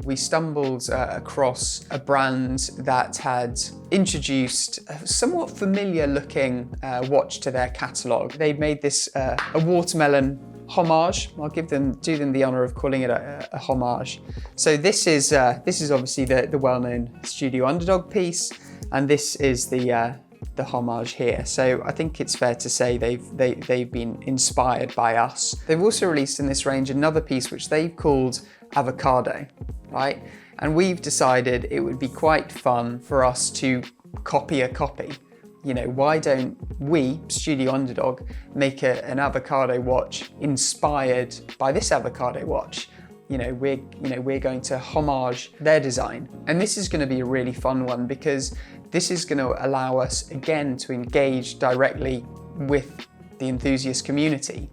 we stumbled across a brand that had introduced a somewhat familiar looking watch to their catalogue. They made this a watermelon homage. I'll do them the honour of calling it a homage. So this is obviously the well-known Studio Underd0g piece, and this is the homage here. So I think it's fair to say they've been inspired by us. They've also released in this range another piece which they've called Avocado, right? And we've decided it would be quite fun for us to copy a copy. You know, why don't we, Studio Underd0g, make an avocado watch inspired by this avocado watch? We're going to homage their design. And this is going to be a really fun one because this is going to allow us again to engage directly with the enthusiast community.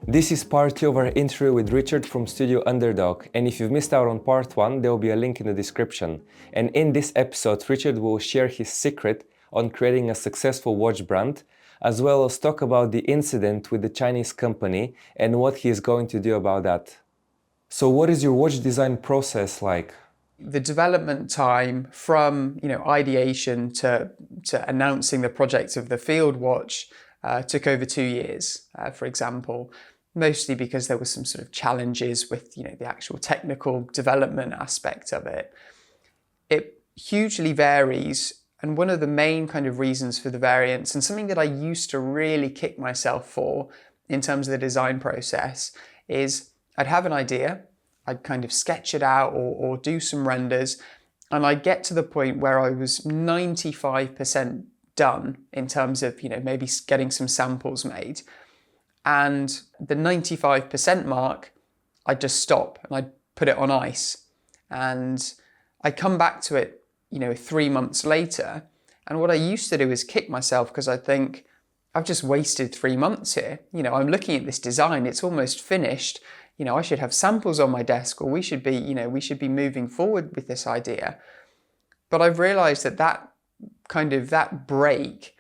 This is part 2 of our interview with Richard from Studio Underd0g, and if you've missed out on part 1, there will be a link in the description. And in this episode, Richard will share his secret on creating a successful watch brand, as well as talk about the incident with the Chinese company and what he is going to do about that. So what is your watch design process like? The development time from ideation to announcing the project of the field watch took over 2 years, for example. Mostly because there were some sort of challenges with the actual technical development aspect of it. It hugely varies, and one of the main kind of reasons for the variance, and something that I used to really kick myself for in terms of the design process, is I'd have an idea, I'd kind of sketch it out or do some renders, and I'd get to the point where I was 95% done in terms of maybe getting some samples made. And the 95% mark, I'd just stop and I'd put it on ice. And I'd come back to it, 3 months later. And what I used to do is kick myself because I think, I've just wasted 3 months here. I'm looking at this design, it's almost finished. I should have samples on my desk, or we should be moving forward with this idea. But I've realized that break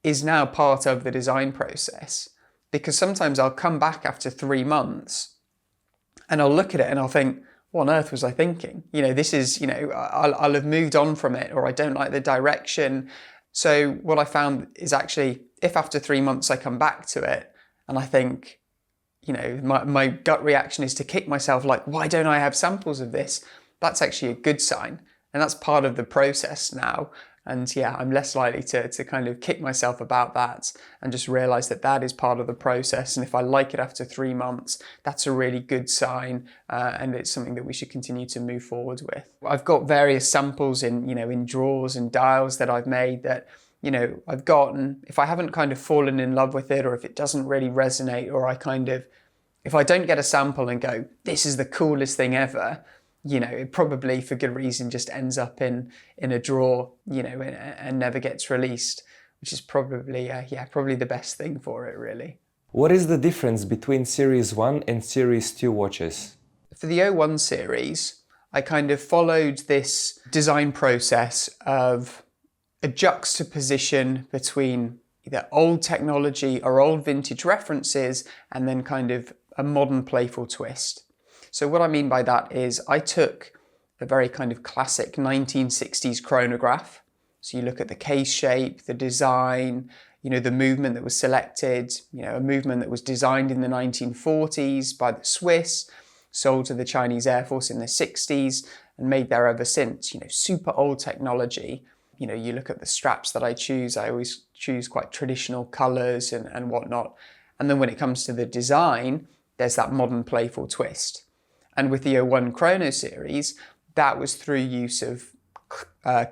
is now part of the design process. Because sometimes I'll come back after 3 months and I'll look at it and I'll think, what on earth was I thinking? This is, I'll have moved on from it, or I don't like the direction. So what I found is actually, if after 3 months I come back to it and I think, my gut reaction is to kick myself like, why don't I have samples of this? That's actually a good sign. And that's part of the process now. And yeah, I'm less likely to kind of kick myself about that and just realize that is part of the process. And if I like it after 3 months, that's a really good sign. And it's something that we should continue to move forward with. I've got various samples in drawers and dials that I've made that, I've gotten, if I haven't kind of fallen in love with it, or if it doesn't really resonate, or if I don't get a sample and go, this is the coolest thing ever, it probably, for good reason, just ends up in a drawer, and never gets released, which is probably, probably the best thing for it, really. What is the difference between Series 1 and Series 2 watches? For the 01 series, I kind of followed this design process of a juxtaposition between either old technology or old vintage references, and then kind of a modern playful twist. So what I mean by that is I took a very kind of classic 1960s chronograph. So you look at the case shape, the design, the movement that was selected, a movement that was designed in the 1940s by the Swiss, sold to the Chinese Air Force in the 60s, and made there ever since, super old technology. You look at the straps that I choose, I always choose quite traditional colors and whatnot. And then when it comes to the design, there's that modern playful twist. And with the 01 Chrono series, that was through use of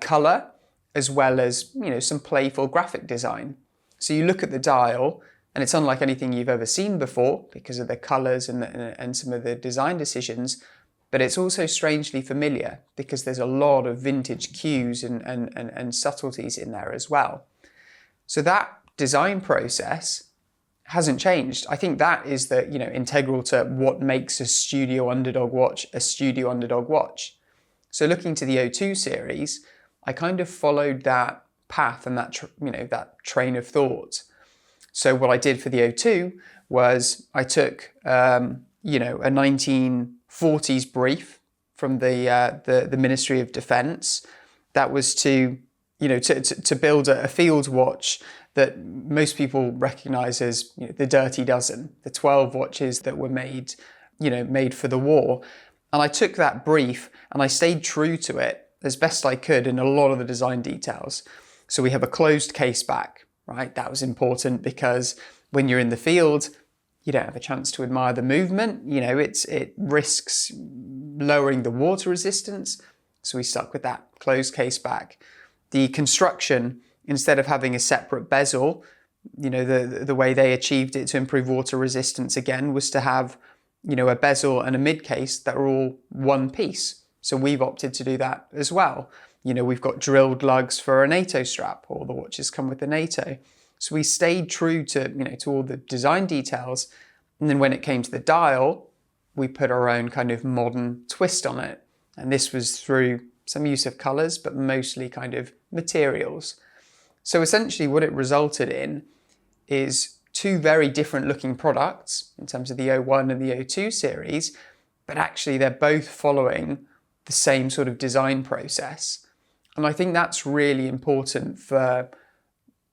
color, as well as some playful graphic design. So you look at the dial, and it's unlike anything you've ever seen before because of the colors and some of the design decisions. But it's also strangely familiar because there's a lot of vintage cues and subtleties in there as well. So that design process hasn't changed. I think that is integral to what makes a Studio Underd0g watch a Studio Underd0g watch. So looking to the 02 series, I kind of followed that path and that train of thought. So what I did for the 02 was I took a 1940s brief from the Ministry of Defence. That was to build a field watch that most people recognise as the Dirty Dozen, the 12 watches that were made for the war. And I took that brief and I stayed true to it as best I could in a lot of the design details. So we have a closed case back, right? That was important because when you're in the field, you don't have a chance to admire the movement. It risks lowering the water resistance. So we stuck with that closed case back. The construction, instead of having a separate bezel, the way they achieved it to improve water resistance again was to have, a bezel and a mid case that are all one piece. So we've opted to do that as well. We've got drilled lugs for a NATO strap. All the watches come with the NATO. So we stayed true to all the design details. And then when it came to the dial, we put our own kind of modern twist on it. And this was through some use of colours, but mostly kind of materials. So essentially what it resulted in is two very different looking products in terms of the 01 and the 02 series, but actually they're both following the same sort of design process. And I think that's really important for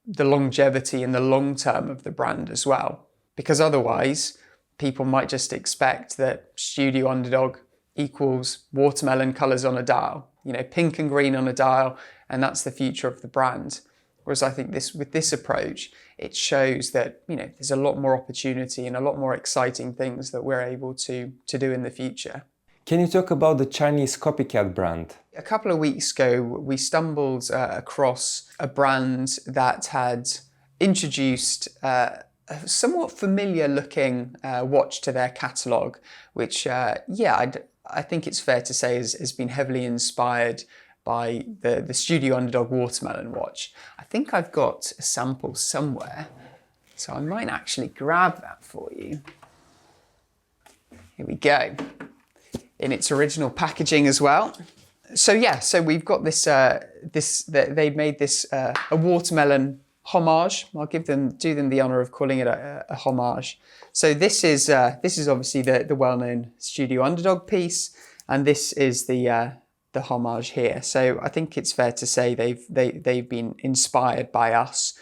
the longevity and the long term of the brand as well. Because otherwise, people might just expect that Studio Underdog equals watermelon colours on a dial, pink and green on a dial, and that's the future of the brand. Whereas I think with this approach, it shows that there's a lot more opportunity and a lot more exciting things that we're able to do in the future. Can you talk about the Chinese copycat brand? A couple of weeks ago, we stumbled across a brand that had introduced a somewhat familiar looking watch to their catalogue, which, I think it's fair to say has been heavily inspired by the Studio Underdog watermelon watch. I think I've got a sample somewhere, so I might actually grab that for you. Here we go. In its original packaging as well. So we've got this. They made this a watermelon homage. I'll do them the honour of calling it a homage. So this is obviously the well-known Studio Underdog piece, and this is the homage here. So I think it's fair to say they've been inspired by us.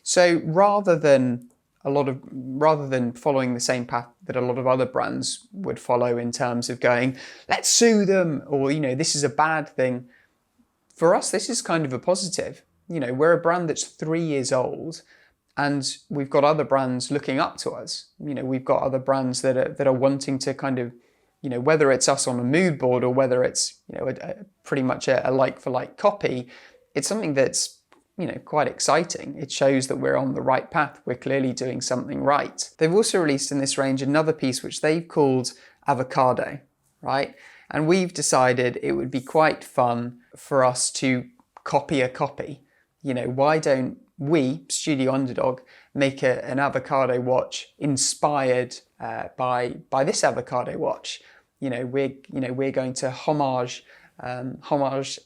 So rather than following the same path that a lot of other brands would follow in terms of going, let's sue them, or this is a bad thing, for us this is kind of a positive. We're a brand that's 3 years old, and we've got other brands looking up to us. We've got other brands that are wanting to kind of, whether it's us on a mood board or whether it's pretty much a like for like copy, it's something that's quite exciting. It shows that we're on the right path. We're clearly doing something right. They've also released in this range another piece which they've called Avocado, right? And we've decided it would be quite fun for us to copy a copy. Why don't we, Studio Underdog, make an avocado watch inspired by this avocado watch? We're going to homage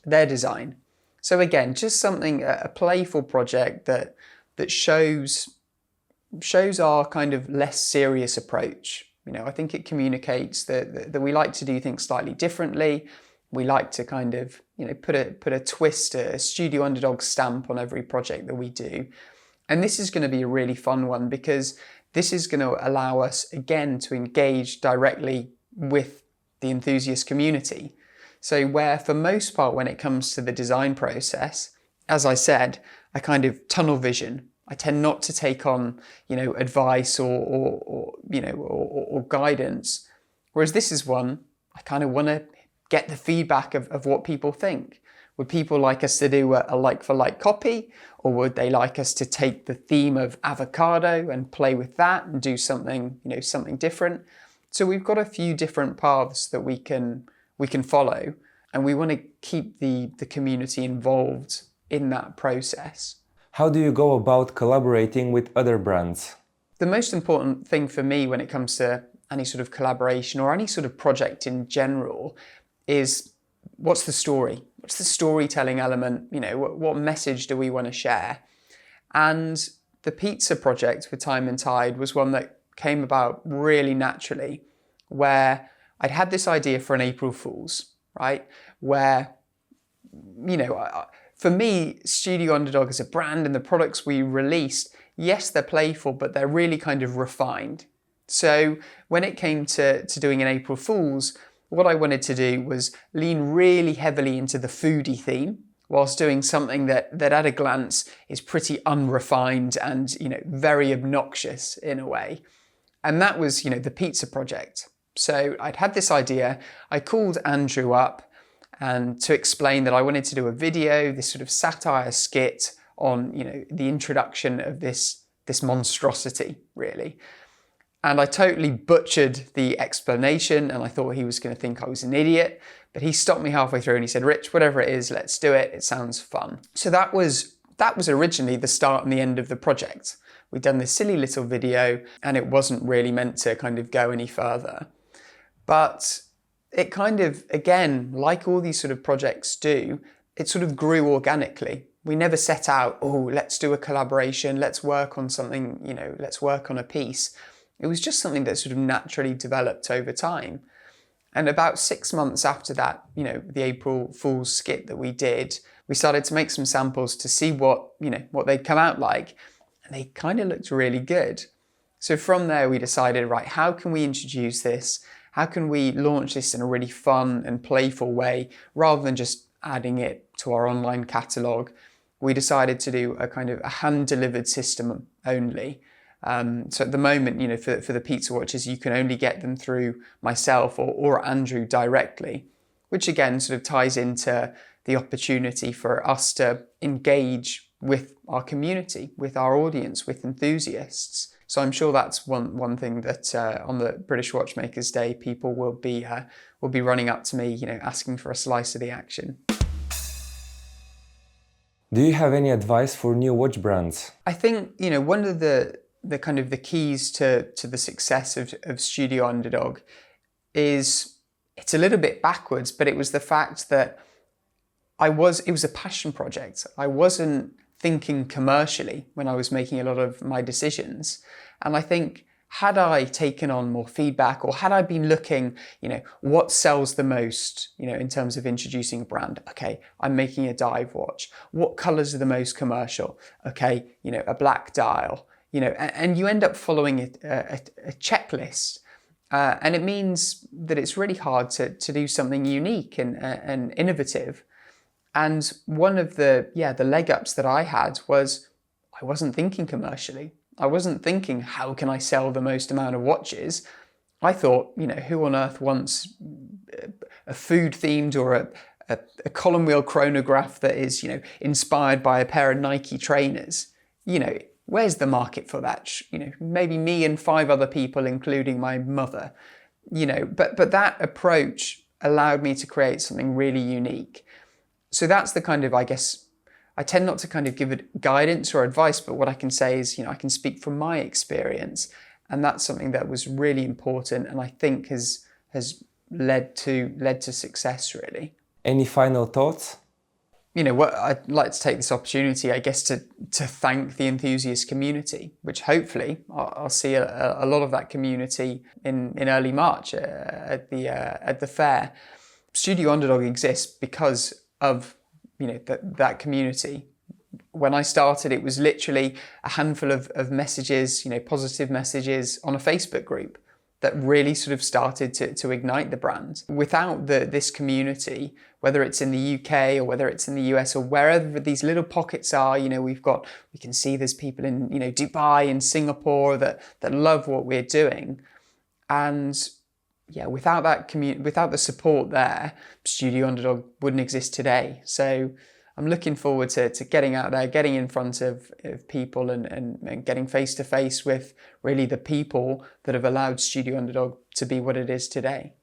their design. So again, just something, a playful project that shows our kind of less serious approach. I think it communicates that we like to do things slightly differently. We like to kind of, put a twist, a Studio Underdog stamp on every project that we do. And this is going to be a really fun one because this is going to allow us again to engage directly with the enthusiast community. So where for most part when it comes to the design process, as I said, I kind of tunnel vision. I tend not to take on, advice or guidance. Whereas this is one, I kind of want to get the feedback of what people think. Would people like us to do a like for like copy, or would they like us to take the theme of avocado and play with that and do something, something different? So we've got a few different paths that we can follow, and we want to keep the community involved in that process. How do you go about collaborating with other brands? The most important thing for me when it comes to any sort of collaboration or any sort of project in general is what's the story? What's the storytelling element? What message do we want to share? And the pizza project with Time and Tide was one that came about really naturally. where I'd had this idea for an April Fool's, right? Where, you know, for me, Studio Underdog as a brand and the products we released, yes, they're playful, but they're really kind of refined. So when it came to doing an April Fool's, what I wanted to do was lean really heavily into the foodie theme, whilst doing something that at a glance is pretty unrefined and, you know, very obnoxious in a way. And that was, you know, the pizza project. So I'd had this idea, I called Andrew up and to explain that I wanted to do a video, this sort of satire skit on, you know, the introduction of this monstrosity, really. And I totally butchered the explanation and I thought he was going to think I was an idiot, but he stopped me halfway through and he said, "Rich, whatever it is, let's do it. It sounds fun." So that was originally the start and the end of the project. We'd done this silly little video and it wasn't really meant to kind of go any further. But it kind of, again, like all these sort of projects do, it sort of grew organically. We never set out, oh, let's do a collaboration, let's work on something, you know, let's work on a piece. It was just something that sort of naturally developed over time. And about 6 months after that, you know, the April Fool's skit that we did, we started to make some samples to see what they'd come out like. And they kind of looked really good. So from there, we decided, right, how can we introduce this? How can we launch this in a really fun and playful way rather than just adding it to our online catalogue? We decided to do a kind of a hand-delivered system only. So at the moment, you know, for the pizza watches, you can only get them through myself or Andrew directly, which again sort of ties into the opportunity for us to engage with our community, with our audience, with enthusiasts. So I'm sure that's one thing that on the British Watchmakers Day, people will be running up to me, you know, asking for a slice of the action. Do you have any advice for new watch brands? I think, you know, one of the kind of the keys to the success of Studio Underdog is, it's a little bit backwards, but it was the fact that it was a passion project. I wasn't thinking commercially when I was making a lot of my decisions. And I think had I taken on more feedback, or had I been looking, you know, what sells the most, you know, in terms of introducing a brand. Okay, I'm making a dive watch. What colors are the most commercial? Okay, you know, a black dial, you know, and you end up following a checklist. And it means that it's really hard to do something unique and innovative. And one of the leg ups that I had was I wasn't thinking commercially. I wasn't thinking, how can I sell the most amount of watches? I thought, you know, who on earth wants a food themed or a column wheel chronograph that is, you know, inspired by a pair of Nike trainers? You know, where's the market for that? You know, maybe me and 5 other people, including my mother. You know, but that approach allowed me to create something really unique. So that's the kind of, I guess, I tend not to kind of give it guidance or advice, but what I can say is, you know, I can speak from my experience, and that's something that was really important and I think has led to success, really. Any final thoughts? You know, what I'd like to take this opportunity, I guess, to thank the enthusiast community, which hopefully I'll see a lot of that community in early March at the fair. Studio Underdog exists because of, you know, that community. When I started, it was literally a handful of messages, you know, positive messages on a Facebook group that really sort of started to ignite the brand. Without this community, whether it's in the UK or whether it's in the US or wherever these little pockets are, you know, we can see there's people in, you know, Dubai and Singapore that love what we're doing. And yeah, without that without the support there, Studio Underdog wouldn't exist today. So I'm looking forward to getting out there, getting in front of people and getting face to face with really the people that have allowed Studio Underdog to be what it is today.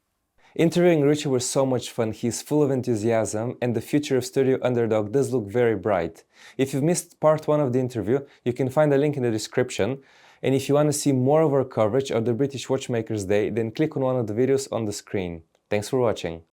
Interviewing Richard was so much fun. He's full of enthusiasm and the future of Studio Underdog does look very bright. If you've missed part 1 of the interview, you can find a link in the description. And if you want to see more of our coverage of the British Watchmakers Day, then click on one of the videos on the screen. Thanks for watching.